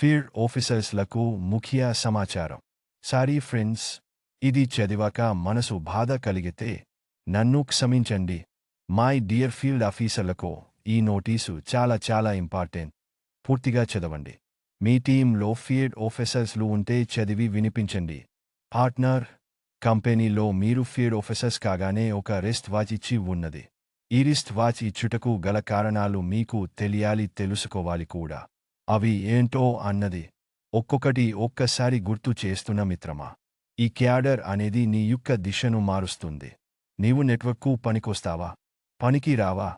Field ఆఫీసర్స్లకు ముఖ్య సమాచారం. Sorry friends, ఇది చదివాక మనసు బాధ కలిగితే నన్ను క్షమించండి. మై డియర్ ఫీల్డ్ ఆఫీసర్లకు ఈ నోటీసు చాలా ఇంపార్టెంట్. పూర్తిగా చదవండి. మీ టీంలో ఫీల్డ్ ఆఫీసర్స్లు ఉంటే చదివి వినిపించండి. పార్ట్నర్ కంపెనీలో మీరు ఫీల్డ్ ఆఫీసర్స్ కాగానే ఒక రిస్ట్ వాచ్ ఇచ్చి ఉన్నది. ఈ రిస్ట్ వాచ్ ఇచ్చుటకు గల కారణాలు మీకు తెలియాలి, తెలుసుకోవాలి కూడా. అవి ఏంటో అన్నది ఒక్కొక్కటి ఒక్కసారి గుర్తు చేస్తున్న మిత్రమా. ఈ క్యాడర్ అనేది నీ యొక్క దిశను మారుస్తుంది. నీవు నెట్వర్క్కు పనికొస్తావా, పనికి రావా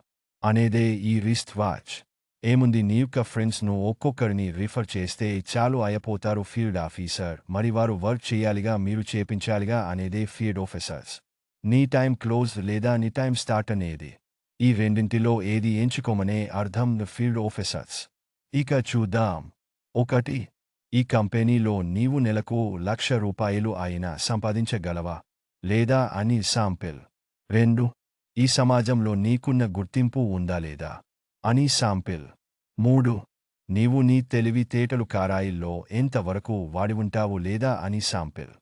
అనేదే ఈ రిస్ట్ వాచ్. ఏముంది, నీ యొక్క ఫ్రెండ్స్ను ఒక్కొక్కరిని రిఫర్ చేస్తే చాలు అయిపోతారు ఫీల్డ్ ఆఫీసర్. మరి వారు వర్క్ చేయాలిగా, మీరు చేపించాలిగా అనేదే ఫీల్డ్ ఆఫీసర్స్. నీ టైం క్లోజ్ లేదా నీ టైం స్టార్ట్ అనేది, ఈ రెండింటిలో ఏది ఎంచుకోమనే అర్థం ఫీల్డ్ ఆఫీసర్స్. ఇక చూద్దాం. 1. ఈ కంపెనీలో నీవు నెలకు ₹1,00,000 అయినా సంపాదించగలవా లేదా అని శాంపిల్. 2. ఈ సమాజంలో నీకున్న గుర్తింపు ఉందా లేదా అని శాంపిల్. 3. నీవు నీ తెలివితేటలు కారాయిల్లో ఎంతవరకు వాడి ఉంటావు లేదా అని శాంపిల్.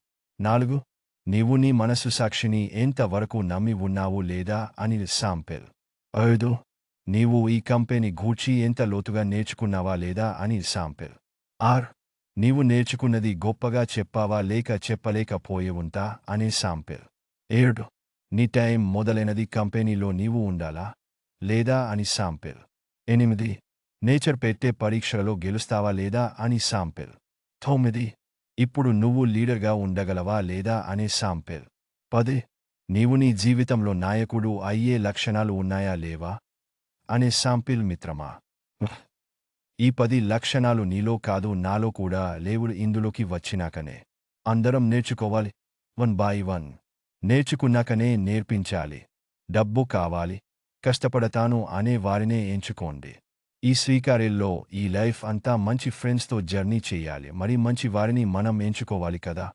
4. నీవు నీ మనసు సాక్షిని ఎంతవరకు నమ్మి ఉన్నావు లేదా అని శాంపిల్. 5. నీవు ఈ కంపెనీ గూర్చి ఎంత లోతుగా నేర్చుకున్నావా లేదా అని శాంపిల్. 6. నీవు నేర్చుకున్నది గొప్పగా చెప్పావా లేక చెప్పలేకపోయే ఉంటా అనే శాంపిల్. 7. నీ టైం మొదలైనది కంపెనీలో నీవు ఉండాలా లేదా అని శాంపిల్. 8. నేచర్ పెట్టే పరీక్షలలో గెలుస్తావా లేదా అని శాంపిల్. 9. ఇప్పుడు నువ్వు లీడర్గా ఉండగలవా లేదా అనే శాంపిల్. 10. నీవు నీ జీవితంలో నాయకుడు అయ్యే లక్షణాలు ఉన్నాయా లేవా అనే శాంపిల్ మిత్రమా. ఈ 10 లక్షణాలు నీలో కాదు, నాలో కూడా లేవు. ఇందులోకి వచ్చినాకనే అందరం నేర్చుకోవాలి. 1 by 1 నేర్చుకున్నాకనే నేర్పించాలి. డబ్బు కావాలి, కష్టపడతాను అనే వారినే ఎంచుకోండి. ఈ స్వీకార్యంలో ఈ లైఫ్ అంతా మంచి ఫ్రెండ్స్తో జర్నీ చేయాలి. మరి మంచి వారిని మనం ఎంచుకోవాలి కదా.